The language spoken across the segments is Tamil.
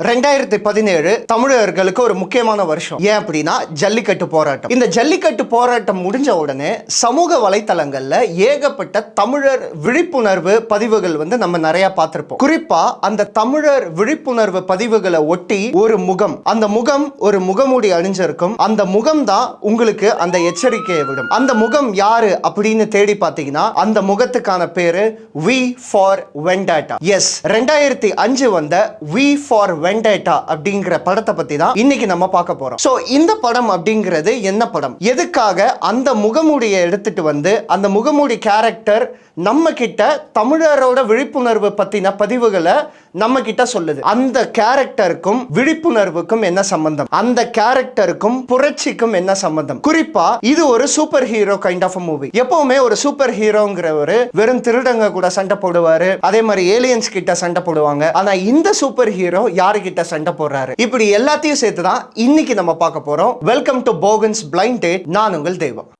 2017 தமிழர்களுக்கு ஒரு முக்கியமான வருஷம். ஏன் அப்படின்னா ஜல்லிக்கட்டு போராட்டம். இந்த ஜல்லிக்கட்டு போராட்டம் முடிஞ்ச உடனே சமூக வலைத்தளங்கள்ல ஏகப்பட்ட தமிழர் விழிப்புணர்வு பதிவுகள் நம்ம நிறைய பார்த்திருப்போம். குறிப்பா அந்த தமிழர் விழிப்புணர்வு பதிவுகளை ஒட்டி ஒரு முகம், அந்த முகம் ஒரு முகமூடி அணிஞ்சிருக்கும். அந்த முகம் தான் உங்களுக்கு அந்த எச்சரிக்கையை விடும். அந்த முகம் யாரு அப்படின்னு தேடி பார்த்தீங்கன்னா அந்த முகத்துக்கான பேரு வி ஃபார் வெண்டாட்டா. எஸ், 2005 வந்த வி ஃபார் வெண்டாட்டா அப்படிங்கிற படத்தை பத்தி தான் இன்னைக்கு நம்ம பார்க்க போறோம். சோ இந்த படம் அப்படிங்கிறது என்ன படம், எதுக்காக அந்த முகமூடியை எடுத்துட்டு வந்து அந்த முகமூடி கேரக்டர் நம்ம கிட்ட தமிழரோட விழிப்புணர்வு பத்தின பதிவுகளை நம்ம கிட்ட சொல்லுது. அந்த கேரக்டருக்கும் விழிப்புணர்வுக்கும் என்ன சம்பந்தம், அந்த கேரக்டருக்கும் புரட்சிக்கும் என்ன சம்பந்தம். குறிப்பா இது ஒரு super hero kind of movie. எப்பவுமே ஒரு சூப்பர் ஹீரோங்கிறவரு வெறும் திருடங்க கூட சண்டை போடுவாரு, அதே மாதிரி ஏலியன்ஸ் கிட்ட சண்டை போடுவாங்க. ஆனா இந்த சூப்பர் ஹீரோ யாரு கிட்ட சண்டை போடுறாரு, இப்படி எல்லாத்தையும் சேர்த்து தான் இன்னைக்கு நம்ம பார்க்க போறோம். Welcome to Bogan's blind date. நான் உங்கள் தெய்வம்.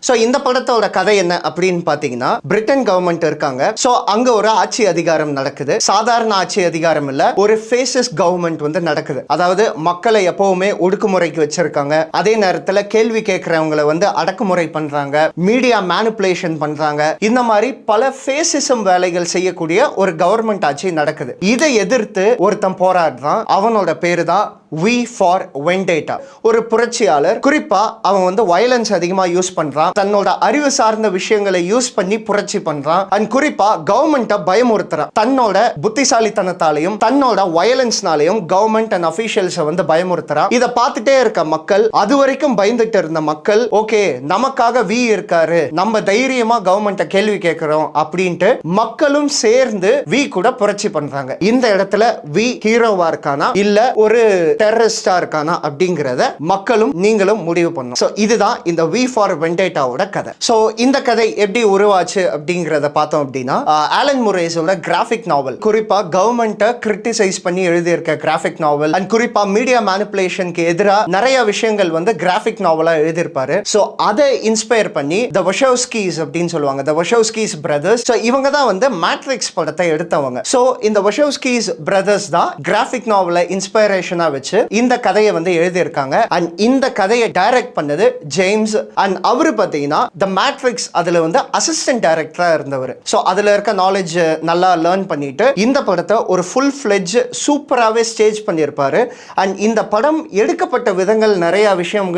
ஸோ இந்த படத்தோட கதை என்ன அப்படின்னு பார்த்தீங்கன்னா, பிரிட்டன் கவர்மெண்ட் இருக்காங்க. ஸோ அங்க ஒரு ஆட்சி அதிகாரம் நடக்குது. சாதாரண ஆட்சி அதிகாரம் இல்ல, ஒரு ஃபேசிஸ்ட் கவர்மெண்ட் நடக்குது. அதாவது மக்களை எப்பவுமே ஒடுக்குமுறைக்கு வச்சிருக்காங்க. அதே நேரத்தில் கேள்வி கேட்கறவங்களை அடக்குமுறை பண்றாங்க, மீடியா மேனிப்புலேஷன் பண்றாங்க. இந்த மாதிரி பல ஃபேசிசம் வேலைகள் செய்யக்கூடிய ஒரு கவர்மெண்ட் ஆட்சி நடக்குது. இதை எதிர்த்து ஒருத்தன் போராடுறான். அவனோட பேரு தான் வி ஃபார் வெண்டாட்டா. ஒரு புரட்சியாளர். குறிப்பா அவன் வயலன்ஸ் அதிகமா யூஸ் பண்றான், தன்னோட அறிவு சார்ந்த விஷயங்களை யூஸ் பண்ணி புரட்சி பண்றான். அண்ட் குறிப்பா கவர்மெண்ட்டை பயமுறுத்துறான். தன்னோட புத்திசாலித்தனத்தாலையும் தன்னோட வயலன்ஸ்னாலையும் கவர்மெண்ட் அண்ட் அபிஷியல்ஸை பயமுறுத்துறான். இதை பார்த்துட்டே இருக்க மக்கள், அது வரைக்கும் பயந்துட்டு இருந்த மக்கள், ஓகே நமக்காக வி இருக்காரு, நம்ம தைரியமா கவர்மெண்ட்டை கேள்வி கேட்கிறோம் அப்படின்ட்டு மக்களும் சேர்ந்து வி கூட புரட்சி பண்றாங்க. இந்த இடத்துல வி ஹீரோவா இருக்கானா இல்ல ஒரு டெரரிஸ்டா இருக்கானா அப்படிங்கறத மக்களும் நீங்களும் முடிவு பண்ணணும். சோ இதுதான் இந்த வி ஃபார் வெண்டாட்டாவோட கதை. சோ இந்த கதை எப்படி உருவாச்சு அப்படிங்கறத பார்த்தோம் அப்படின்னா, ஆலன் முரேஸோட கிராஃபிக் நாவல், குறிப்பா கவர்மெண்ட்டை கிரிட்டிசைஸ் பண்ணி எழுதியிருக்க கிராஃபிக் நாவல் அண்ட் குறிப்பா மீடியா மேனிப்புலேஷனுக்கு எதிராக நிறைய விஷயங்கள் கிராஃபிக் நாவலா எழுதியிருப்பாரு. சோ அதை இன்ஸ்பயர் பண்ணி தி வஷோவ்ஸ்கிஸ் அப்படின்னு சொல்லுவாங்க, தி வஷோவ்ஸ்கிஸ் பிரதர்ஸ். சோ இவங்க தான் மேட்ரிக்ஸ் படத்தை எடுத்தவங்க. சோ இந்த வஷோவ்ஸ்கிஸ் பிரதர்ஸ் தான் கிராஃபிக் நாவலை இன்ஸ்பிரேஷனா வச்சு இந்த கதையை எழுதியிருக்காங்க. அண்ட் இந்த கதையை டைரக்ட் பண்ணது ஜேம்ஸ். அண்ட் அவரு பாத்தீங்கன்னா தி மேட்ரிக்ஸ் அதுல அசிஸ்டன்ட் டைரக்டரா இருந்தவர். சோ அதுல இருக்க நாலேஜ் நல்லா லேர்ன் பண்ணிட்டு இந்த படத்தை ஒரு ஃபுல் ஃபிளெட்ஜ் சூப்பராகவே ஸ்டேஜ் பண்ணியிருப்பாரு. அண்ட் இந்த படம் எடுக்கப்பட்ட விதங்கள் நிறைய விஷயம்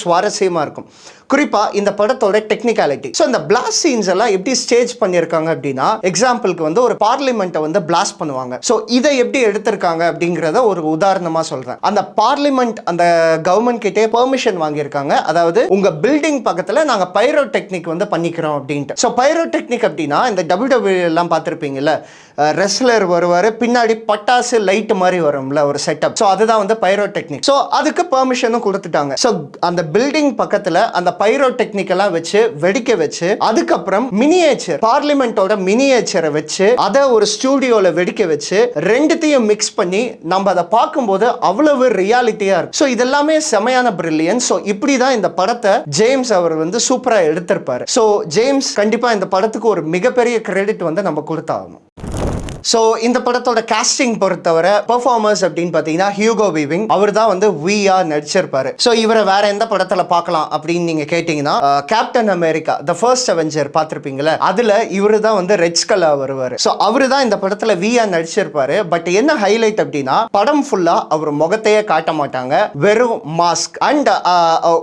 சுவாரஸ்யமா இருக்கும். குறிப்பா இந்த படத்தோட டெக்னிக்காலிட்டி. ஸோ இந்த பிளாஸ்ட் சீன்ஸ் எல்லாம் எப்படி ஸ்டேஜ் பண்ணியிருக்காங்க அப்படின்னா, எக்ஸாம்பிளுக்கு ஒரு பார்லிமெண்ட்டை பிளாஸ்ட் பண்ணுவாங்க. ஸோ இதை எப்படி எடுத்திருக்காங்க அப்படிங்கிறத ஒரு உதாரணமா சொல்றேன். அந்த பார்லிமெண்ட் அந்த கவர்மெண்ட் கிட்டே பெர்மிஷன் வாங்கியிருக்காங்க. அதாவது உங்க பில்டிங் பக்கத்துல நாங்க பைரோ டெக்னிக் பண்ணிக்கிறோம் அப்படின்ட்டு. ஸோ பைரோ டெக்னிக் அப்படின்னா இந்த WWE எல்லாம் பார்த்துருப்பீங்கல்ல, ரெஸ்லர் வருவாரு, பின்னாடி பட்டாசு லைட் மாதிரி வரும்ல ஒரு செட்டப். ஸோ அதுதான் பைரோ டெக்னிக். ஸோ அதுக்கு பெர்மிஷனும் கொடுத்துட்டாங்க. ஸோ அந்த பில்டிங் பக்கத்துல அந்த பைரோ டெக்னிக் எல்லாம் வச்சு வெடிக்க வச்சு, அதுக்கப்புறம் மினியேச்சர் பார்லிமெண்டோட மினியேச்சரை வச்சு அதை ஒரு ஸ்டூடியோல வெடிக்க வச்சு ரெண்டுத்தையும் மிக்ஸ் பண்ணி நம்ம அதை பார்க்கும்போது அவ்வளவு ரியாலிட்டியா இருக்கு. ஸோ இதெல்லாமே செமையான பிரில்லியன்ஸ். ஸோ இப்படிதான் இந்த படத்தை ஜேம்ஸ் அவர் சூப்பரா எடுத்திருப்பாரு. ஸோ ஜேம்ஸ் கண்டிப்பா இந்த படத்துக்கு ஒரு மிகப்பெரிய கிரெடிட் நம்ம கொடுத்தாகணும். ஸோ இந்த படத்தோட காஸ்டிங் பொறுத்தவரை பெர்ஃபார்மர்ஸ் அப்படின்னு பார்த்தீங்கன்னா ஹியூகோ வீவிங் அவர் தான் விஆ நடிச்சிருப்பாரு. ஸோ இவரை வேற எந்த படத்தில் பார்க்கலாம் அப்படின்னு நீங்க கேட்டீங்கன்னா, captain America the first avenger பார்த்துருப்பீங்களா, அதுல இவரு தான் ரெட் ஸ்கல்லா வருவாரு. ஸோ அவரு தான் இந்த படத்தில் விஆ நடிச்சிருப்பாரு. பட் என்ன ஹைலைட் அப்படின்னா, படம் ஃபுல்லா அவர் முகத்தையே காட்ட மாட்டாங்க, வெறும் மாஸ்க் அண்ட்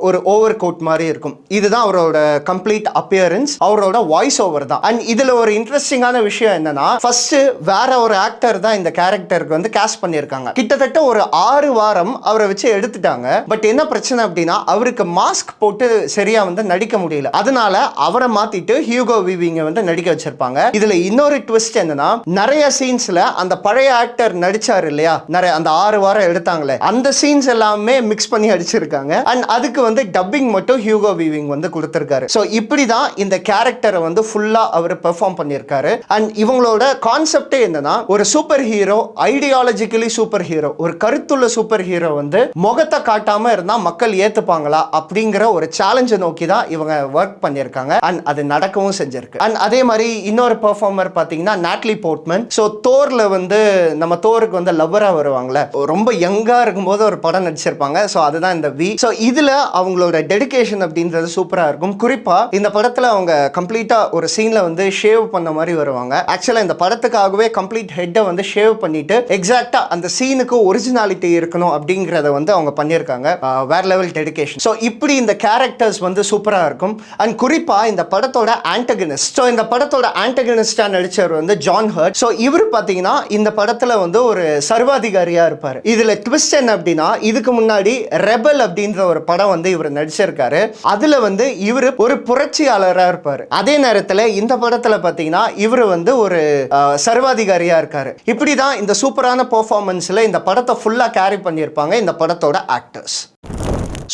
ஒரு ஓவர் கோட் மாதிரி இருக்கும். இதுதான் அவரோட கம்ப்ளீட் அப்பியரன்ஸ், அவரோட வாய்ஸ் ஓவர் தான். அண்ட் இதுல ஒரு இன்ட்ரெஸ்டிங்கான விஷயம் என்னன்னா, ஃபர்ஸ்ட் வேற ஒரு ஆக்டர் தான் இந்த கேரக்டருக்கு காஸ்ட் பண்ணியிருக்காங்க. கிட்டத்தட்ட ஒரு 6 வாரம் அவரை வச்சு எடுத்துட்டாங்க. பட் என்ன பிரச்சனை அப்படின்னா, அவருக்கு மாஸ்க் போட்டு சரியா நடிக்க முடியல. அதனால அவரை மாத்திட்டு ஹியூகோ வீவிங்க நடிக்க வச்சிருப்பாங்க. இதுல இன்னொரு ட்விஸ்ட் என்னன்னா, நிறைய சீன்ஸ்ல அந்த பழைய ஆக்டர் நடிச்சாரு இல்லையா, நிறைய அந்த 6 வாரம் எடுத்தாங்களே, அந்த சீன்ஸ் எல்லாமே மிக்ஸ் பண்ணி அடிச்சிருக்காங்க. அண்ட் அதுக்கு டப்பிங் மட்டும் ஹியூகோ வீவிங் கொடுத்திருக்காரு. சோ இப்படிதான் இந்த கேரக்டரை ஃபுல்லா அவர் பெர்ஃபார்ம் பண்ணியிருக்காரு. அண்ட் இவங்களோட கான்செப்டே என்னன்னா, ஒரு super hero, ideologically super hero, ஒரு கருத்துள்ள சூப்பர் ஹீரோ வந்து முகத்தை காட்டாம இருந்தா மக்கள் ஏத்துப்பாங்களா அப்படிங்கிற ஒரு சேலஞ்சை நோக்கி தான் இவங்க ஒர்க் பண்ணியிருக்காங்க. அண்ட் அது நடக்கவும் செஞ்சிருக்கு. அண்ட் அதே மாதிரி இன்னொரு பெர்ஃபார்மர் பார்த்தீங்கன்னா நாட்லி போர்ட்மன். ஸோ தோர்ல வந்து நம்ம தோருக்கு வந்து லவ்வரா வருவாங்களே, ரொம்ப யங்கா இருக்கும்போது ஒரு படம் நடிச்சிருப்பாங்க. ஸோ அதுதான் இந்த வி. ஸோ இதுல அவங்களோட டெடிகேஷன் அப்படின்றது சூப்பரா இருக்கும். குறிப்பா இந்த படத்துல அவங்க கம்ப்ளீட்டா ஒரு சீன்ல வந்து ஷேவ் பண்ண மாதிரி வருவாங்க. ஆக்சுவலா இந்த படத்துக்காகவே கம்ப்ளீட் ஹெட்டை வந்து ஷேவ் பண்ணிட்டு எக்ஸாக்டா அந்த சீனுக்கு ஒரிஜினாலிட்டி இருக்கணும் அப்படிங்கறத வந்து அவங்க பண்ணியிருக்காங்க. வேற லெவல் டெடிகேஷன். ஸோ இப்படி இந்த கேரக்டர்ஸ் வந்து சூப்பரா இருக்கும். அண்ட் குறிப்பா இந்த படத்தோட ஆன்டகனிஸ்ட். ஸோ இந்த படத்தோட ஆன்டகனிஸ்டா நடிச்சவர் வந்து ஜான் ஹர்ட். ஸோ இவர் பாத்தீங்கன்னா இந்த படத்துல வந்து ஒரு சர்வாதிகாரியா இருப்பாரு. இதுல ட்விஸ்ட் என்ன அப்படின்னா, இதுக்கு முன்னாடி ரெபல் அப்படின்ற ஒரு படம் வந்து இவர் நடிச்சிருக்காரு. அதுல வந்து இவர் ஒரு புரட்சியாளரா இருப்பாரு. அதே நேரத்துல இந்த படத்துல பாத்தீங்கன்னா இவர் வந்து ஒரு சர்வாதிகாரியா இருக்காரு. இப்படிதான் இந்த சூப்பரான பெர்ஃபார்மன்ஸ்ல இந்த படத்தை ஃபுல்லா கேரி பண்ணியிருப்பாங்க இந்த படத்தோட ஆக்டர்ஸ்.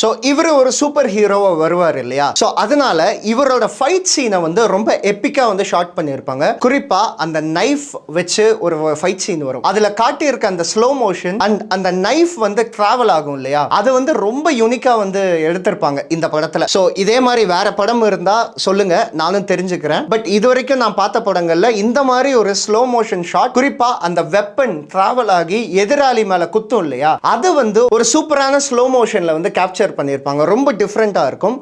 ஸோ இவர் ஒரு சூப்பர் ஹீரோவா வருவார் இல்லையா? ஸோ அதனால இவரோட ஃபைட் சீனை வந்து ரொம்ப எப்பிக்கா வந்து ஷார்ட் பண்ணியிருப்பாங்க. குறிப்பா அந்த நைஃப் வச்சு ஒரு ஃபைட் சீன் வரும். அதுல காட்டியிருக்க அந்த ஸ்லோ மோஷன் அண்ட் அந்த நைஃப் வந்து டிராவல் ஆகும் இல்லையா, அது வந்து ரொம்ப யூனிக்கா வந்து எடுத்திருப்பாங்க இந்த படத்துல. ஸோ இதே மாதிரி வேற படம் இருந்தா சொல்லுங்க, நானும் தெரிஞ்சுக்கிறேன். பட் இது வரைக்கும் நான் பார்த்த படங்கள்ல இந்த மாதிரி ஒரு ஸ்லோ மோஷன் ஷாட், குறிப்பா அந்த வெப்பன் டிராவல் ஆகி எதிராளி மேல குத்தும் இல்லையா, அது வந்து ஒரு சூப்பரான ஸ்லோ மோஷன்ல வந்து கேப்சர் பண்ணியிருப்பாங்க. ரொம்ப டிஃப்ரெண்டா இருக்கும்.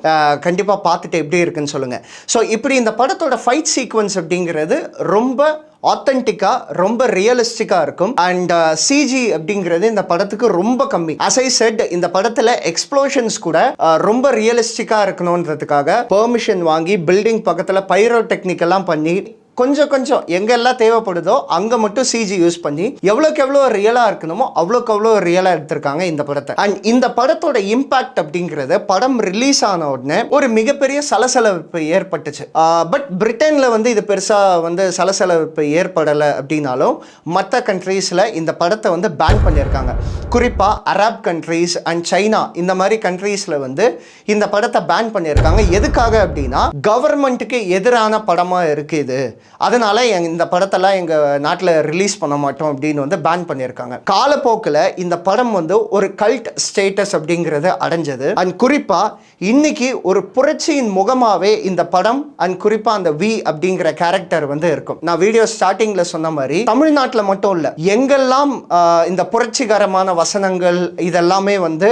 கண்டிப்பா பார்த்துட்டு எப்படி இருக்குன்னு சொல்லுங்க. ஸோ இப்படி இந்த படத்தோட ஃபைட் சீக்வன்ஸ் அப்படிங்கிறது ரொம்ப ஆத்தென்டிக்கா, ரொம்ப ரியலிஸ்டிக்கா இருக்கும். அண்ட் சிஜி அப்படிங்கிறது இந்த படத்துக்கு ரொம்ப கம்மி. as I said, இந்த படத்துல எக்ஸ்ப்ளோஷன்ஸ் கூட ரொம்ப ரியலிஸ்டிக்கா இருக்கணும்ன்றதுக்காக பெர்மிஷன் வாங்கி பில்டிங் பக்கத்துல பைரோ டெக்னிக் எல்லாம் பண்ணி கொஞ்சம் எங்கெல்லாம் தேவைப்படுதோ அங்க மட்டும் சிஜி யூஸ் பண்ணி எவ்வளோக்கு எவ்வளோ ரியலா இருக்கணுமோ அவ்வளோக்கு அவ்வளோ ரியலா எடுத்திருக்காங்க இந்த படத்தை. அண்ட் இந்த படத்தோட இம்பாக்ட் அப்படிங்கிறது படம் ரிலீஸ் ஆன உடனே ஒரு மிகப்பெரிய சலசலப்பு ஏற்பட்டுச்சு. பட் பிரிட்டன்ல வந்து இது பெருசா வந்து சலசலப்பு ஏற்படலை அப்படின்னாலும் மற்ற கண்ட்ரீஸ்ல இந்த படத்தை வந்து பேன் பண்ணியிருக்காங்க. குறிப்பா அரப் கண்ட்ரீஸ் அண்ட் சைனா இந்த மாதிரி கண்ட்ரீஸ்ல வந்து இந்த படத்தை பேன் பண்ணியிருக்காங்க. எதுக்காக அப்படின்னா, கவர்மெண்ட்டுக்கு எதிரான படமா இருக்கு இது, அதனால இந்த படத்தெல்லாம் எங்க நாட்டில் ரிலீஸ் பண்ண மாட்டோம் அப்படின்னு வந்து பேன் பண்ணியிருக்காங்க. காலப்போக்கில் இந்த படம் வந்து ஒரு கல்ட் ஸ்டேட்டஸ் அப்படிங்கிறது அடைஞ்சது. அண்ட் குறிப்பா இன்னைக்கு ஒரு புரட்சியின் முகமாவே இந்த படம் அண்ட் குறிப்பா அந்த வி அப்படிங்கிற கேரக்டர் வந்து இருக்கும். நான் வீடியோ ஸ்டார்டிங்ல சொன்ன மாதிரி தமிழ்நாட்டில் மட்டும் இல்ல, எங்கெல்லாம் இந்த புரட்சிகரமான வசனங்கள் இதெல்லாமே வந்து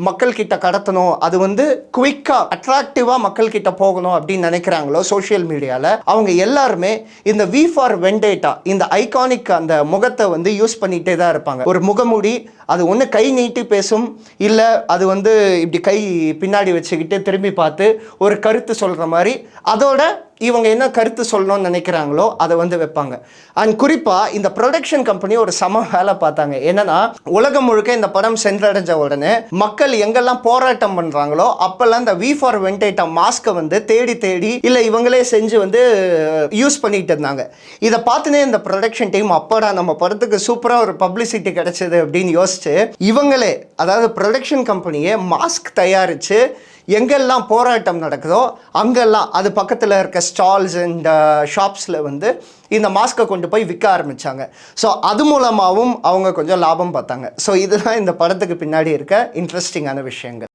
மக்கள் கிட்ட கடத்தணும், அது வந்து குவிக்கா அட்ராக்டிவா மக்கள் கிட்ட போகணும் அப்படின்னு நினைக்கிறாங்களோ சோசியல் மீடியால, அவங்க எல்லாருமே இந்த வி ஃபார் வெண்டேட்டா இந்த ஐகானிக் அந்த முகத்தை வந்து யூஸ் பண்ணிட்டே தான் இருப்பாங்க. ஒரு முகமூடி, அது ஒன்று கை நீட்டி பேசும், இல்லை அது வந்து இப்படி கை பின்னாடி வச்சுக்கிட்டு திரும்பி பார்த்து ஒரு கருத்து சொல்கிற மாதிரி, அதோட இவங்க என்ன கருத்து சொல்லணும்னு நினைக்கிறாங்களோ அதை வந்து வைப்பாங்க. அண்ட் குறிப்பாக இந்த ப்ரொடக்ஷன் கம்பெனி ஒரு சம வேலை பார்த்தாங்க. என்னன்னா, உலகம் முழுக்க இந்த படம் சென்றடைஞ்ச உடனே மக்கள் எங்கெல்லாம் போராட்டம் பண்ணுறாங்களோ அப்போல்லாம் இந்த வி ஃபார் வெண்டேட்டா மாஸ்கை வந்து தேடி இல்லை இவங்களே செஞ்சு வந்து யூஸ் பண்ணிட்டு இருந்தாங்க. இதை பார்த்துனே இந்த ப்ரொடக்ஷன் டீம் அப்படா நம்ம படத்துக்கு சூப்பராக ஒரு பப்ளிசிட்டி கிடைச்சது அப்படின்னு யோசிச்சு இவங்களே, அதாவது ப்ரொடக்ஷன் கம்பெனியே மாஸ்க் தயாரித்து எங்கெல்லாம் போராட்டம் நடக்குதோ அங்கெல்லாம் அது பக்கத்தில் இருக்க ஸ்டால்ஸ் அண்ட் ஷாப்ஸில் வந்து இந்த மாஸ்கை கொண்டு போய் விற்க ஆரம்பித்தாங்க. ஸோ அது மூலமாகவும் அவங்க கொஞ்சம் லாபம் பார்த்தாங்க. ஸோ இதுதான் இந்த படத்துக்கு பின்னாடி இருக்க இன்ட்ரெஸ்டிங்கான விஷயங்கள்.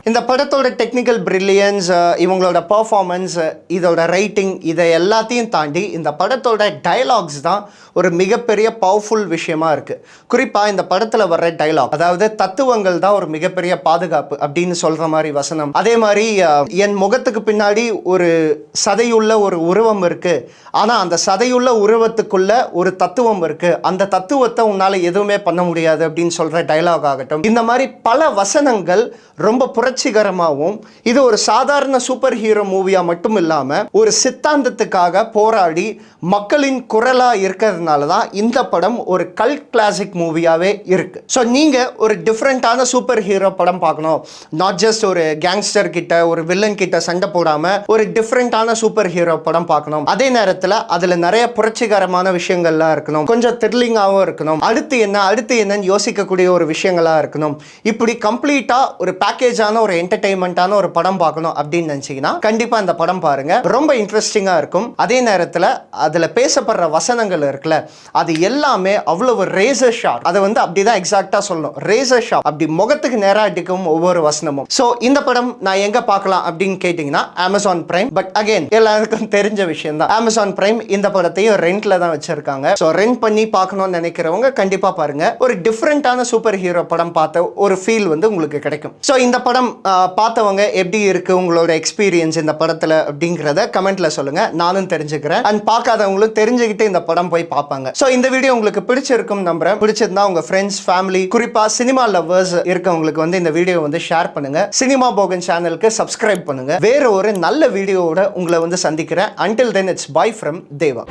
இந்த படத்தோட டெக்னிக்கல் பிரில்லியன்ஸ், இவங்களோட பர்ஃபார்மன்ஸ், இதோட ரைட்டிங், இதை எல்லாத்தையும் தாண்டி இந்த படத்தோட டயலாக்ஸ் தான் ஒரு மிகப்பெரிய பவர்ஃபுல் விஷயமா இருக்குது. குறிப்பாக இந்த படத்தில் வர்ற டைலாக், அதாவது தத்துவங்கள் தான் ஒரு மிகப்பெரிய பாதுகாப்பு அப்படின்னு சொல்கிற மாதிரி வசனம். அதே மாதிரி என் முகத்துக்கு பின்னாடி ஒரு சதையுள்ள ஒரு உருவம் இருக்குது, ஆனால் அந்த சதையுள்ள உருவத்துக்குள்ள ஒரு தத்துவம் இருக்குது, அந்த தத்துவத்தை உன்னால் எதுவுமே பண்ண முடியாது அப்படின்னு சொல்கிற டைலாக் ஆகட்டும், இந்த மாதிரி பல வசனங்கள் ரொம்ப புரட்சிகரமாகவும், இது ஒரு சாதாரண சூப்பர் ஹீரோ மூவியாக மட்டும் இல்லாமல் ஒரு சித்தாந்தத்துக்காக போராடி மக்களின் குரலாக இருக்கிறதுனால தான் இந்த படம் ஒரு கல்ட் கிளாசிக் மூவியாகவே இருக்குது. ஸோ நீங்கள் ஒரு டிஃப்ரெண்ட்டான சூப்பர் ஹீரோ படம் பார்க்கணும், நாட் ஜஸ்ட் ஒரு கேங்ஸ்டர் கிட்ட ஒரு வில்லன் கிட்ட சண்டை போடாமல் ஒரு டிஃப்ரெண்ட்டான சூப்பர் ஹீரோ படம் பார்க்கணும், அதே நேரத்தில் அதில் நிறைய புரட்சிகரமான விஷயங்கள்லாம் இருக்கணும், கொஞ்சம் த்ரில்லிங்காகவும் இருக்கணும், அடுத்து என்னன்னு யோசிக்கக்கூடிய ஒரு விஷயங்களாக இருக்கணும், இப்படி கம்ப்ளீட்டாக ஒரு பேக்கேஜான ஒரு என்டர்டைன்மெண்ட்டான ஒரு படம் பார்க்கணும் அப்படின்னு நினைச்சீங்கன்னா கண்டிப்பா இந்த படம் பாருங்க. ரொம்ப இன்ட்ரெஸ்டிங்கா இருக்கும். அதே நேரத்துல அதுல பேசப்படுற வசனங்கள் இருக்குல்ல, அது எல்லாமே அவ்வளவு ரேசர் ஷார்ப். அதை வந்து அப்படிதான் எக்ஸாக்டா சொல்லணும், ரேசர் ஷார்ப். அப்படி முகத்துக்கு நேரா அடிக்கும் ஒவ்வொரு வசனமும். சோ இந்த படம் நான் எங்க பார்க்கலாம் அப்படின்னு கேட்டீங்கன்னா அமேசான் பிரைம். பட் அகைன் எல்லாருக்கும் தெரிஞ்ச விஷயம் தான், அமேசான் பிரைம் இந்த படத்தையும் ரெண்ட்ல தான் வச்சிருக்காங்க. சோ ரெண்ட் பண்ணி பார்க்கணும்னு நினைக்கிறவங்க கண்டிப்பா பாருங்க. ஒரு டிஃப்ரெண்டான சூப்பர் ஹீரோ படம் பார்த்த ஒரு ஃபீல் வந்து உங்களுக்கு கிடைக்கும். சோ இந்த படம் பார்த்தவங்க எப்படி இருக்கு உங்களோட எக்ஸ்பீரியன்ஸ் இந்த படத்துல அப்படிங்கறத கமெண்ட்ல சொல்லுங்க, நானும் தெரிஞ்சுக்கிறேன். அண்ட் பார்க்காதவங்களும் தெரிஞ்சுக்கிட்டு இந்த படம் போய் பார்ப்பாங்க. சோ இந்த வீடியோ உங்களுக்கு பிடிச்சிருக்கும் நம்புறேன். பிடிச்சிருந்தா உங்க ஃப்ரெண்ட்ஸ், ஃபேமிலி, குறிப்பா சினிமா லவ்வர்ஸ் இருக்கவங்களுக்கு வந்து இந்த வீடியோ வந்து ஷேர் பண்ணுங்க. சினிமா போகன் சேனலுக்கு சப்ஸ்கிரைப் பண்ணுங்க. வேற ஒரு நல்ல வீடியோவோட உங்களை வந்து சந்திக்கிறேன். until then it's bye from Deva.